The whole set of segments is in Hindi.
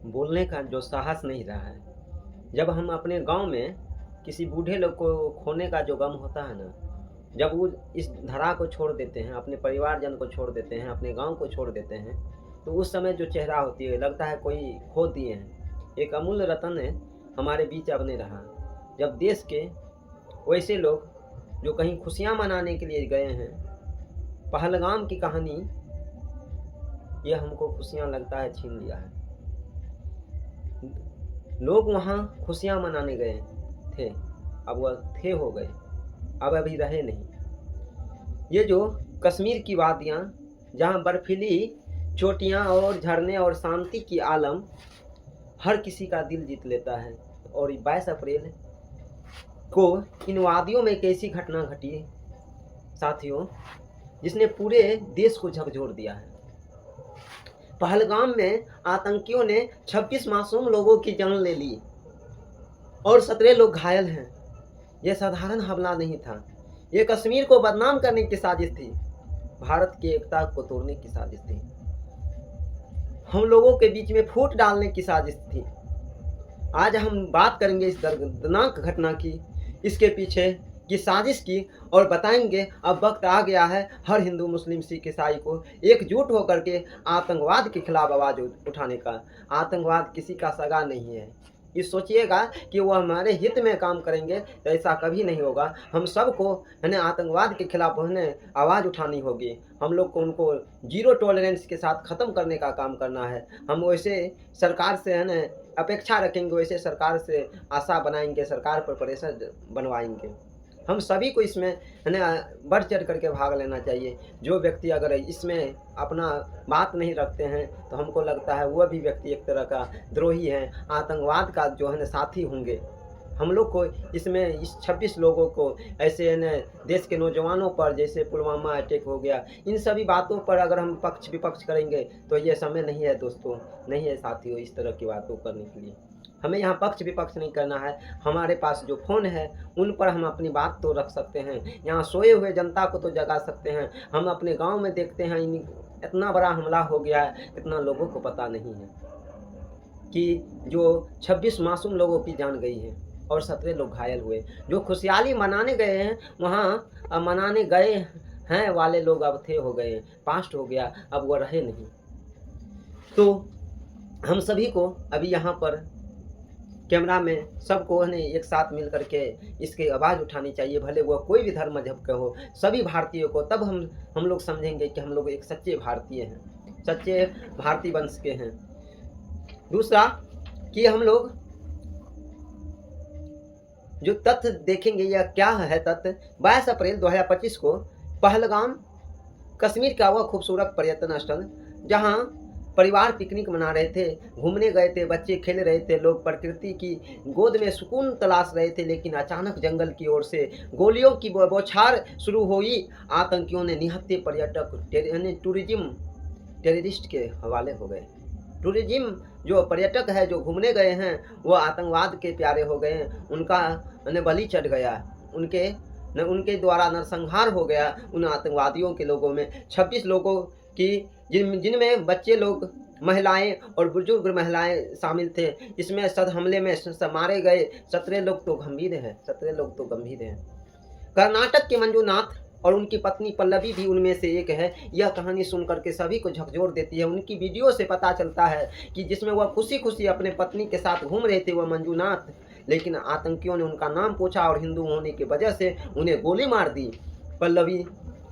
बोलने का जो साहस नहीं रहा है। जब हम अपने गांव में किसी बूढ़े लोग को खोने का जो गम होता है ना, जब वो इस धरा को छोड़ देते हैं, अपने परिवारजन को छोड़ देते हैं, अपने गांव को छोड़ देते हैं, तो उस समय जो चेहरा होती है लगता है कोई खो दिए हैं। एक अमूल्य रत्न है हमारे बीच अब नहीं रहा। जब देश के वैसे लोग जो कहीं खुशियां मनाने के लिए गए हैं, पहलगाम की कहानी ये हमको खुशियां लगता है छीन लिया है। लोग वहाँ खुशियां मनाने गए थे, अब वह थे हो गए, अब अभी रहे नहीं। ये जो कश्मीर की वादियाँ जहाँ बर्फीली चोटियाँ और झरने और शांति की आलम हर किसी का दिल जीत लेता है, और 22 अप्रैल को इन वादियों में एक ऐसी घटना घटी साथियों जिसने पूरे देश को झकझोर दिया है। पहलगाम में आतंकियों ने 26 मासूम लोगों की जान ले ली और 17 लोग घायल हैं। यह साधारण हमला नहीं था, ये कश्मीर को बदनाम करने की साजिश थी, भारत की एकता को तोड़ने की साजिश थी, हम लोगों के बीच में फूट डालने की साजिश थी। आज हम बात करेंगे इस दर्दनाक घटना की, इसके पीछे की साजिश की, और बताएंगे अब वक्त आ गया है हर हिंदू मुस्लिम सिख ईसाई को एकजुट होकर के आतंकवाद के खिलाफ आवाज़ उठाने का। आतंकवाद किसी का सगा नहीं है। ये सोचिएगा कि वो हमारे हित में काम करेंगे तो ऐसा कभी नहीं होगा। हम सबको है ना आतंकवाद के खिलाफ आवाज़ उठानी होगी। हम लोग को उनको जीरो टॉलरेंस के साथ ख़त्म करने का काम करना है। हम वैसे सरकार से है ना अपेक्षा रखेंगे, वैसे सरकार से आशा बनाएंगे, सरकार पर प्रेशर बनवाएंगे। हम सभी को इसमें है ना बढ़ चढ़ करके भाग लेना चाहिए। जो व्यक्ति अगर इसमें अपना बात नहीं रखते हैं तो हमको लगता है वह भी व्यक्ति एक तरह का द्रोही है, आतंकवाद का जो है ना साथी होंगे। हम लोग को इसमें इस 26 लोगों को ऐसे है ना देश के नौजवानों पर जैसे पुलवामा अटैक हो गया, इन सभी बातों पर अगर हम पक्ष विपक्ष करेंगे तो ये समय नहीं है दोस्तों, नहीं है साथियों इस तरह की बातों करने के लिए। हमें यहाँ पक्ष विपक्ष नहीं करना है। हमारे पास जो फ़ोन है उन पर हम अपनी बात तो रख सकते हैं, यहाँ सोए हुए जनता को तो जगा सकते हैं। हम अपने गांव में देखते हैं इतना बड़ा हमला हो गया है, इतना लोगों को पता नहीं है कि जो 26 मासूम लोगों की जान गई है और 17 लोग घायल हुए। जो खुशहाली मनाने गए हैं वहाँ मनाने गए हैं वाले लोग अब थे हो गए, पास्ट हो गया, अब वो रहे नहीं। तो हम सभी को अभी यहाँ पर कैमरा में सबको ने एक साथ मिल करके इसकी आवाज़ उठानी चाहिए, भले वह कोई भी धर्म मजहब का हो, सभी भारतीयों को। तब हम लोग समझेंगे कि हम लोग एक सच्चे भारतीय हैं, सच्चे भारतीय वंश के हैं। दूसरा कि हम लोग जो तथ्य देखेंगे यह क्या है तथ्य। 22 अप्रैल 2025 को पहलगाम कश्मीर का वह खूबसूरत पर्यटन स्थल जहां परिवार पिकनिक मना रहे थे, घूमने गए थे, बच्चे खेल रहे थे, लोग प्रकृति की गोद में सुकून तलाश रहे थे, लेकिन अचानक जंगल की ओर से गोलियों की बौछार शुरू हुई। आतंकियों ने निहत्थे पर्यटक टेररिस्ट के हवाले हो गए। टूरिज्म जो पर्यटक है जो घूमने गए हैं वो आतंकवाद के प्यारे हो गए हैं, उनका बलि चढ़ गया, उनके द्वारा नरसंहार हो गया उन आतंकवादियों के लोगों में। 26 लोगों की जिनमें बच्चे लोग, महिलाएं और बुजुर्ग महिलाएं शामिल थे। इसमें सद हमले में मारे गए 17 लोग तो गंभीर हैं, 17 लोग तो गंभीर हैं। कर्नाटक के मंजूनाथ और उनकी पत्नी पल्लवी भी उनमें से एक है। यह कहानी सुन करके सभी को झकझोर देती है। उनकी वीडियो से पता चलता है कि जिसमें वह खुशी खुशी अपने पत्नी के साथ घूम रहे थे वह मंजूनाथ, लेकिन आतंकियों ने उनका नाम पूछा और हिंदू होने की वजह से उन्हें गोली मार दी। पल्लवी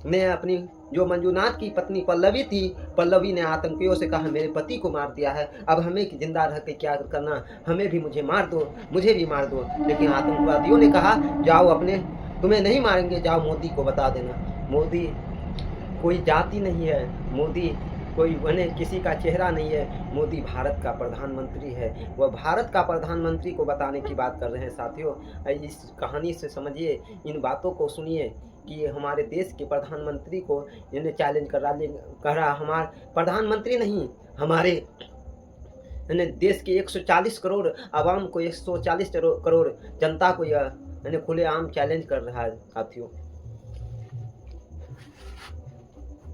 ने अपनी जो मंजूनाथ की पत्नी पल्लवी थी, पल्लवी ने आतंकियों से कहा मेरे पति को मार दिया है, अब हमें जिंदा रह के क्या करना, हमें भी मुझे मार दो, मुझे भी मार दो। लेकिन आतंकवादियों ने कहा जाओ अपने, तुम्हें नहीं मारेंगे, जाओ मोदी को बता देना। मोदी कोई जाति नहीं है, मोदी कोई बने किसी का चेहरा नहीं है, मोदी भारत का प्रधानमंत्री है। वह भारत का प्रधानमंत्री को बताने की बात कर रहे हैं साथियों। इस कहानी से समझिए, इन बातों को सुनिए कि हमारे देश के प्रधानमंत्री को इन्हें चैलेंज कर रहा हमारे प्रधानमंत्री नहीं, हमारे देश के 140 करोड़ आवाम को, 140 करोड़ जनता को यह खुलेआम चैलेंज कर रहा है साथियों।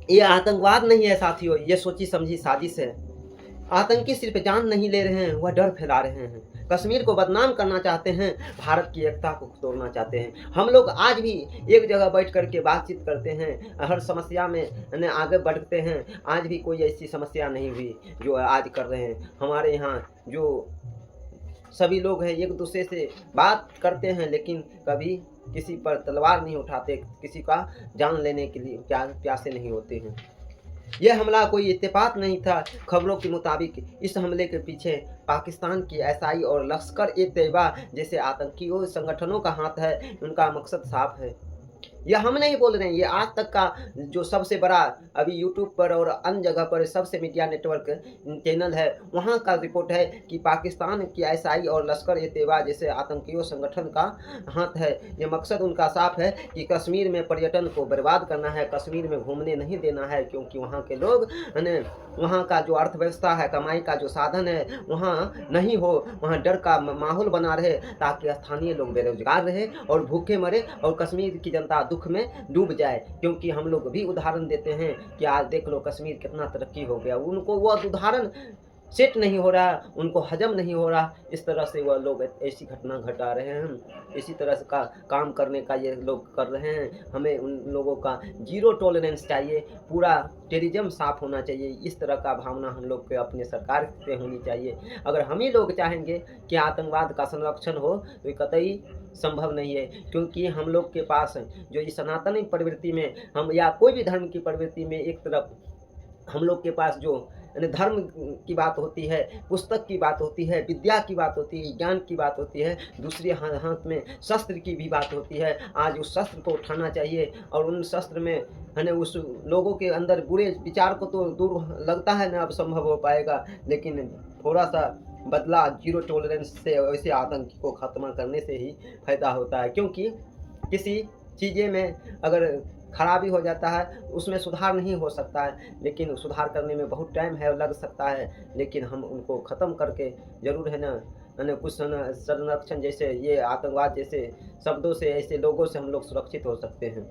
ये आतंकवाद नहीं है साथियों, ये सोची समझी साजिश है। आतंकी सिर्फ जान नहीं ले रहे हैं, वह डर फैला रहे हैं। कश्मीर को बदनाम करना चाहते हैं, भारत की एकता को तोड़ना चाहते हैं। हम लोग आज भी एक जगह बैठ कर के बातचीत करते हैं, हर समस्या में आगे बढ़ते हैं। आज भी कोई ऐसी समस्या नहीं हुई जो आज कर रहे हैं। हमारे यहाँ जो सभी लोग हैं एक दूसरे से बात करते हैं, लेकिन कभी किसी पर तलवार नहीं उठाते, किसी का जान लेने के लिए प्यासे नहीं होते हैं। यह हमला कोई इत्तेफाक नहीं था। खबरों के मुताबिक इस हमले के पीछे पाकिस्तान की एसआई और लश्कर-ए-तैयबा जैसे आतंकी संगठनों का हाथ है। उनका मकसद साफ है। यह हम नहीं बोल रहे हैं, ये आज तक का जो सबसे बड़ा अभी यूट्यूब पर और अन्य जगह पर सबसे मीडिया नेटवर्क चैनल है, वहाँ का रिपोर्ट है कि पाकिस्तान की एसआई और लश्कर-ए-तैयबा जैसे आतंकियों संगठन का हाथ है। ये मकसद उनका साफ है कि कश्मीर में पर्यटन को बर्बाद करना है, कश्मीर में घूमने नहीं देना है, क्योंकि वहाँ के लोग वहाँ का जो अर्थव्यवस्था है, कमाई का जो साधन है, वहाँ नहीं हो, वहाँ डर का माहौल बना रहे, ताकि स्थानीय लोग बेरोजगार रहे और भूखे मरे और कश्मीर की जनता दुख में डूब जाए। क्योंकि हम लोग भी उदाहरण देते हैं कि आज देख लो कश्मीर कितना तरक्की हो गया, उनको वो उदाहरण सेट नहीं हो रहा, उनको हजम नहीं हो रहा। इस तरह से वह लोग ऐसी घटना घटा रहे हैं, इसी तरह से का काम करने का ये लोग कर रहे हैं। हमें उन लोगों का जीरो टॉलरेंस चाहिए, पूरा टेररिज्म साफ होना चाहिए। इस तरह का भावना हम लोग के अपने सरकार से होनी चाहिए। अगर हम ही लोग चाहेंगे कि आतंकवाद का संरक्षण हो तो कतई संभव नहीं है, क्योंकि हम लोग के पास जो इस सनातनी प्रवृत्ति में हम या कोई भी धर्म की प्रवृत्ति में एक तरफ हम लोग के पास जो धर्म की बात होती है, पुस्तक की बात होती है, विद्या की बात होती है, ज्ञान की बात होती है, दूसरे हाथ में शस्त्र की भी बात होती है। आज उस शस्त्र को उठाना चाहिए और उन शस्त्र में उस लोगों के अंदर बुरे विचार को तो दूर लगता है ना अब संभव हो पाएगा, लेकिन थोड़ा सा बदला जीरो टॉलरेंस से ऐसे आतंकी को खत्म करने से ही फायदा होता है। क्योंकि किसी चीज़ें में अगर खराबी हो जाता है उसमें सुधार नहीं हो सकता है, लेकिन सुधार करने में बहुत टाइम है लग सकता है, लेकिन हम उनको ख़त्म करके ज़रूर है ना कुछ संरक्षण जैसे ये आतंकवाद जैसे शब्दों से ऐसे लोगों से हम लोग सुरक्षित हो सकते हैं।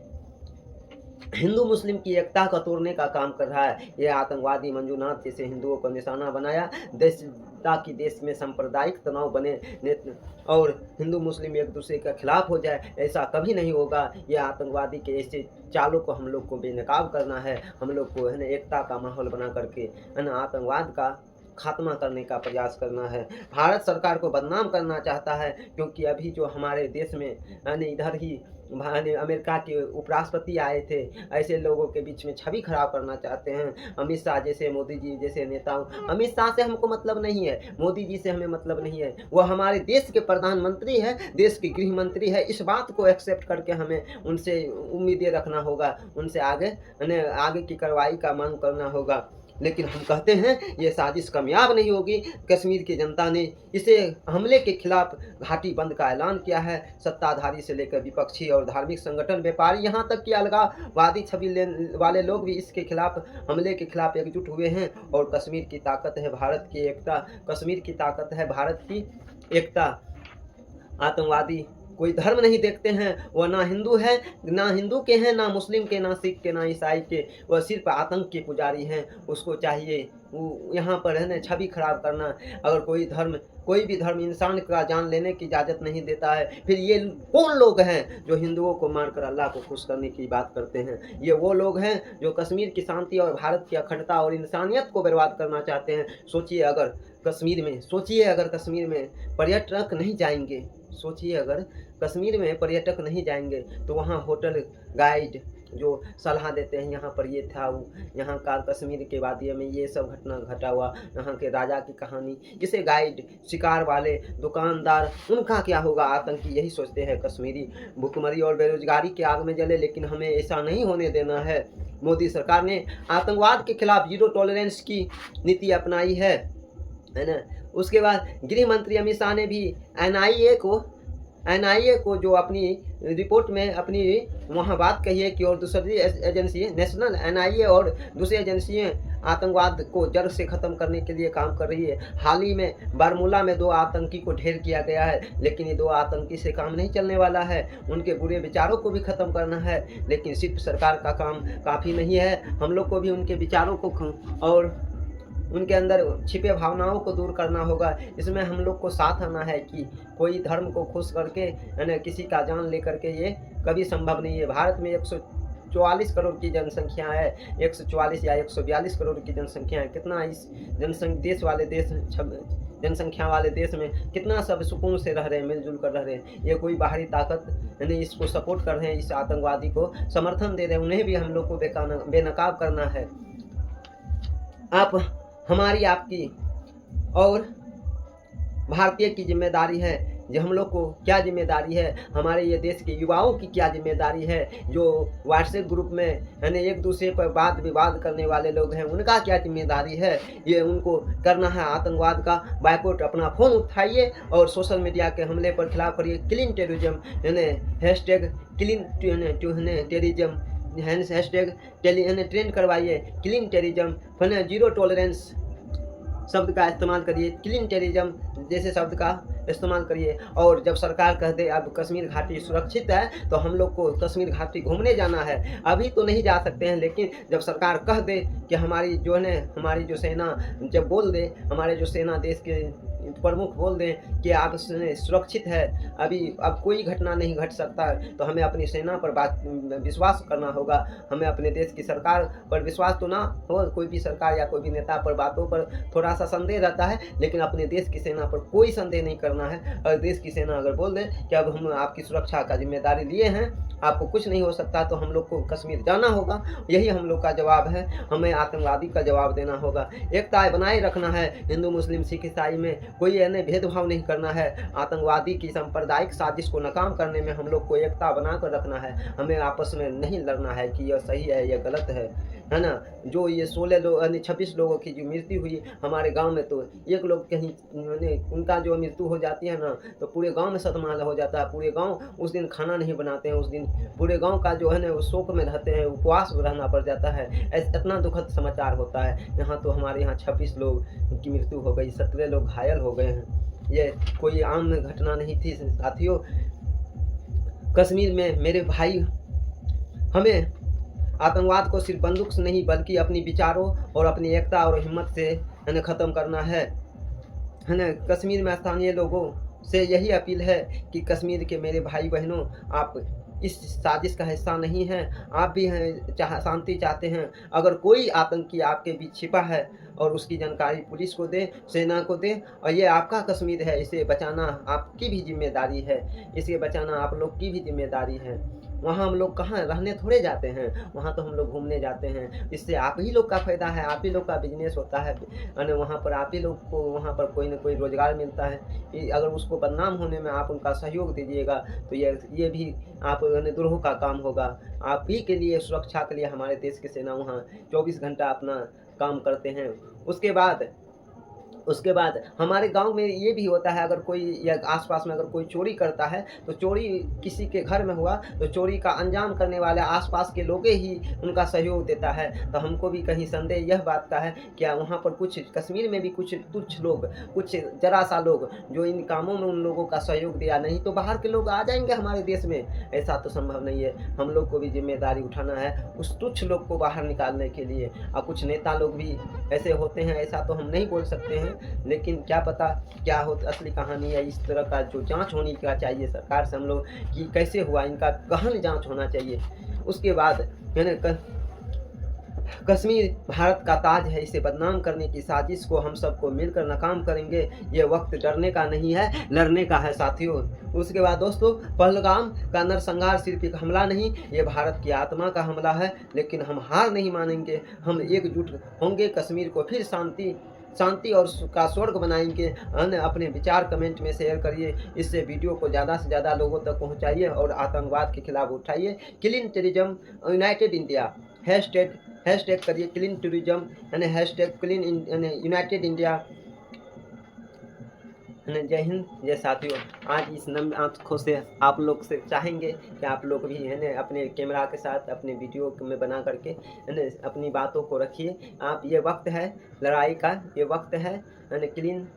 हिंदू मुस्लिम की एकता का तोड़ने का काम कर रहा है यह आतंकवादी। मंजूनाथ जैसे हिंदुओं को निशाना बनाया ताकि देश में सांप्रदायिक तनाव बने और हिंदू मुस्लिम एक दूसरे के खिलाफ हो जाए, ऐसा कभी नहीं होगा। यह आतंकवादी के ऐसे चालों को हम लोग को बेनकाब करना है। हम लोग को है ना एकता का माहौल बना करके है ना आतंकवाद का खात्मा करने का प्रयास करना है। भारत सरकार को बदनाम करना चाहता है, क्योंकि अभी जो हमारे देश में इधर ही अमेरिका के उपराष्ट्रपति आए थे, ऐसे लोगों के बीच में छवि खराब करना चाहते हैं। अमित शाह जैसे, मोदी जी जैसे नेताओं, अमित शाह से हमको मतलब नहीं है, मोदी जी से हमें मतलब नहीं है, वह हमारे देश के प्रधानमंत्री है, देश के गृह मंत्री है। इस बात को एक्सेप्ट करके हमें उनसे उम्मीदें रखना होगा, उनसे आगे की कार्रवाई का मांग करना होगा। लेकिन हम कहते हैं ये साजिश कामयाब नहीं होगी। कश्मीर की जनता ने इसे हमले के खिलाफ घाटी बंद का ऐलान किया है। सत्ताधारी से लेकर विपक्षी और धार्मिक संगठन, व्यापारी, यहाँ तक कि अलगाववादी छवि वाले लोग भी इसके खिलाफ हमले के खिलाफ एकजुट हुए हैं। और कश्मीर की ताकत है भारत की एकता, कश्मीर की ताकत है भारत की एकता। आतंकवादी कोई धर्म नहीं देखते हैं, वह ना हिंदू है, ना हिंदू के हैं, ना मुस्लिम के, ना सिख के, ना ईसाई के, वह सिर्फ आतंक के पुजारी हैं। उसको चाहिए यहाँ पर है ना छवि खराब करना। अगर कोई भी धर्म इंसान का जान लेने की इजाज़त नहीं देता है, फिर ये कौन लोग हैं जो हिंदुओं को मारकर अल्लाह को खुश करने की बात करते हैं? ये वो लोग हैं जो कश्मीर की शांति और भारत की अखंडता और इंसानियत को बर्बाद करना चाहते हैं। सोचिए अगर कश्मीर में पर्यटक नहीं जाएंगे, सोचिए अगर कश्मीर में पर्यटक नहीं जाएंगे तो वहाँ होटल गाइड जो सलाह देते हैं यहाँ पर ये था, यहाँ का कश्मीर के वादियों में ये सब घटना घटा हुआ, यहाँ के राजा की कहानी, जिसे गाइड, शिकार वाले, दुकानदार, उनका क्या होगा? आतंकी यही सोचते हैं कश्मीरी भूखमरी और बेरोजगारी के आग में जले, लेकिन हमें ऐसा नहीं होने देना है। मोदी सरकार ने आतंकवाद के खिलाफ जीरो टॉलरेंस की नीति अपनाई है ना। उसके बाद गृह मंत्री अमित शाह ने भी एनआईए को जो अपनी रिपोर्ट में अपनी वहाँ बात कही है कि और दूसरी एजेंसी नेशनल एनआईए और दूसरी एजेंसियाँ आतंकवाद को जड़ से ख़त्म करने के लिए काम कर रही है। हाल ही में बारामूला में 2 आतंकी को ढेर किया गया है, लेकिन ये 2 आतंकी से काम नहीं चलने वाला है। उनके बुरे विचारों को भी ख़त्म करना है, लेकिन सिर्फ सरकार का काम काफ़ी नहीं है। हम लोग को भी उनके विचारों को और उनके अंदर छिपे भावनाओं को दूर करना होगा। इसमें हम लोग को साथ आना है कि कोई धर्म को खुश करके यानी किसी का जान लेकर के ये कभी संभव नहीं है। भारत में 144 करोड़ की जनसंख्या है, 144 या 142 करोड़ की जनसंख्या है। कितना इस जनसंख्या वाले देश में कितना सब सुकून से रह रहे हैं, मिलजुल कर रह रहे हैं। ये कोई बाहरी ताकत यानी इसको सपोर्ट कर रहे हैं, इस आतंकवादी को समर्थन दे रहे हैं, उन्हें भी हम लोग को बेनकाब करना है। आप हमारी, आपकी और भारतीय की जिम्मेदारी है। जो हम लोग को क्या जिम्मेदारी है, हमारे ये देश के युवाओं की क्या जिम्मेदारी है, जो व्हाट्सएप ग्रुप में यानी एक दूसरे पर वाद विवाद करने वाले लोग हैं, उनका क्या जिम्मेदारी है। ये उनको करना है आतंकवाद का बायकॉट। अपना फ़ोन उठाइए और सोशल मीडिया के हमले पर खिलाफ करिए। क्लीन टेररिज्म यानी hashtag clean terrorism hashtag trend करवाइए। क्लीन टेररिज्म जीरो टॉलरेंस शब्द का इस्तेमाल करिए। क्लीन टेररिज्म जैसे शब्द का इस्तेमाल करिए। और जब सरकार कह दे अब कश्मीर घाटी सुरक्षित है तो हम लोग को कश्मीर घाटी घूमने जाना है। अभी तो नहीं जा सकते हैं, लेकिन जब सरकार कह दे कि हमारी जो सेना जब बोल दे, हमारे जो सेना देश के प्रमुख बोल दें कि आप सुरक्षित है, अब कोई घटना नहीं घट सकता, तो हमें अपनी सेना पर विश्वास करना होगा। हमें अपने देश की सरकार पर विश्वास तो ना हो, कोई भी सरकार या कोई भी नेता पर बातों पर थोड़ा सा संदेह रहता है, लेकिन अपने देश की सेना पर कोई संदेह नहीं करना है। और देश की सेना अगर बोल दे कि अब हम आपकी सुरक्षा का जिम्मेदारी लिए हैं, आपको कुछ नहीं हो सकता, तो हम लोग को कश्मीर जाना होगा। यही हम लोग का जवाब है। हमें आतंकवादी का जवाब देना होगा। एकता बनाए रखना है। हिंदू मुस्लिम सिख ईसाई में कोई अन्य भेदभाव नहीं करना है। आतंकवादी की सांप्रदायिक साजिश को नाकाम करने में हम लोग को एकता बनाकर रखना है। हमें आपस में नहीं लड़ना है कि यह सही है यह गलत है ना। जो ये 16 लोग यानी 26 लोगों की जो मृत्यु हुई हमारे गांव में, तो एक लोग कहीं उनका जो मृत्यु हो जाती है ना, तो पूरे गांव में सतमाला हो जाता है। पूरे गांव उस दिन खाना नहीं बनाते हैं। उस दिन पूरे गांव का जो है ना वो शोक में रहते हैं, उपवास रहना पड़ जाता है। इतना दुखद समाचार होता है। यहाँ तो हमारे यहाँ 26 लोग की मृत्यु हो गई, 17 लोग घायल हो गए हैं। ये कोई आम घटना नहीं थी साथियों। कश्मीर में मेरे भाई, हमें आतंकवाद को सिर्फ बंदूक से नहीं बल्कि अपनी विचारों और अपनी एकता और हिम्मत से ख़त्म करना है ना। कश्मीर में स्थानीय लोगों से यही अपील है कि कश्मीर के मेरे भाई बहनों, आप इस साजिश का हिस्सा नहीं हैं। आप भी हैं शांति चाहते हैं। अगर कोई आतंकी आपके बीच छिपा है और उसकी जानकारी पुलिस को दे, सेना को दे। और ये आपका कश्मीर है, इसे बचाना आपकी भी जिम्मेदारी है। इसे बचाना आप लोग की भी जिम्मेदारी है। वहाँ हम लोग कहाँ रहने थोड़े जाते हैं, वहाँ तो हम लोग घूमने जाते हैं। इससे आप ही लोग का फ़ायदा है, आप ही लोग का बिजनेस होता है और वहाँ पर आप ही लोग को वहाँ पर कोई न कोई रोज़गार मिलता है। अगर उसको बदनाम होने में आप उनका सहयोग दीजिएगा तो ये भी आप द्रोह का काम होगा। आप ही के लिए सुरक्षा के लिए हमारे देश की सेना वहाँ 24 घंटा अपना काम करते हैं। उसके बाद हमारे गांव में ये भी होता है, अगर कोई या आसपास में अगर कोई चोरी करता है तो चोरी किसी के घर में हुआ तो चोरी का अंजाम करने वाले आसपास के लोग ही उनका सहयोग देता है। तो हमको भी कहीं संदेह यह बात का है क्या वहाँ पर कुछ कश्मीर में भी कुछ तुच्छ लोग, कुछ जरा सा लोग जो इन कामों में उन लोगों का सहयोग दिया, नहीं तो बाहर के लोग आ जाएंगे हमारे देश में। ऐसा तो संभव नहीं है। हम लोग को भी जिम्मेदारी उठाना है उस तुच्छ लोग को बाहर निकालने के लिए। और कुछ नेता लोग भी ऐसे होते हैं, ऐसा तो हम नहीं बोल सकते हैं, लेकिन क्या पता क्या हो असली कहानी है। इस तरह का जो जांच होनी का चाहिए सरकार से हम लोग कि कैसे हुआ, इनका गहन जांच होना चाहिए। उसके बाद कश्मीर भारत का ताज है, इसे बदनाम करने की साजिश को हम सबको मिलकर नाकाम करेंगे। ये वक्त डरने का नहीं है, लड़ने का है साथियों। उसके बाद दोस्तों, पहलगाम का नरसंहार सिर्फ एक हमला नहीं, ये भारत की आत्मा का हमला है। लेकिन हम हार नहीं मानेंगे, हम एकजुट होंगे, कश्मीर को फिर शांति और का स्वर्ग बनाएंगे। अपने विचार कमेंट में शेयर करिए, इससे वीडियो को ज़्यादा से ज़्यादा लोगों तक पहुंचाइए और आतंकवाद के खिलाफ उठाइए। Clean terrorism United India hashtag करिए। क्लीन टूरिज्म यानी हैशटैग क्लीन यूनाइटेड इंडिया। जय हिंद, जय साथियों। आज इस नम आँखों से आप लोग से चाहेंगे कि आप लोग भी है ना अपने कैमरा के साथ अपने वीडियो में बना करके है ना अपनी बातों को रखिए। आप ये वक्त है लड़ाई का, ये वक्त है क्लीन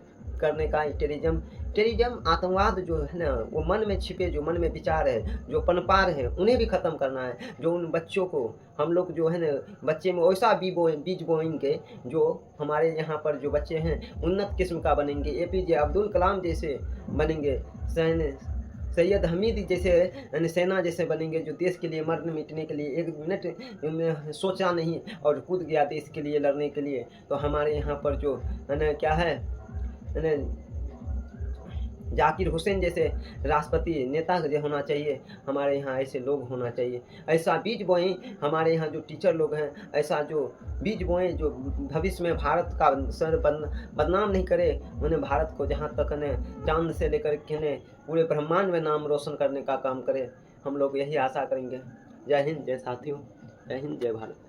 करने का, टेररिज्म टेररिज्म आतंकवाद जो है ना, वो मन में छिपे जो मन में विचार है, जो पनपा रहे हैं, उन्हें भी ख़त्म करना है। जो उन बच्चों को हम लोग जो है ना, बच्चे में वैसा बीज बोएंगे जो हमारे यहाँ पर जो बच्चे हैं उन्नत किस्म का बनेंगे, APJ अब्दुल कलाम जैसे बनेंगे, सैयद हमीद जैसे सेना जैसे बनेंगे, जो देश के लिए मरने मिटने के लिए 1 मिनट में सोचा नहीं और कूद गया देश के लिए लड़ने के लिए। तो हमारे यहाँ पर जो है ना, क्या है ना, जाकिर हुसैन जैसे राष्ट्रपति नेता जो होना चाहिए, हमारे यहाँ ऐसे लोग होना चाहिए। ऐसा बीज बोएं, हमारे यहाँ जो टीचर लोग हैं, ऐसा जो बीज बोएं जो भविष्य में भारत का सर बदनाम नहीं करे, उन्हें भारत को जहाँ तक ने चांद से लेकर के ने पूरे ब्रह्मांड में नाम रोशन करने का काम करे। हम लोग यही आशा करेंगे। जय हिंद, जय साथियों, जय हिंद, जय भारत।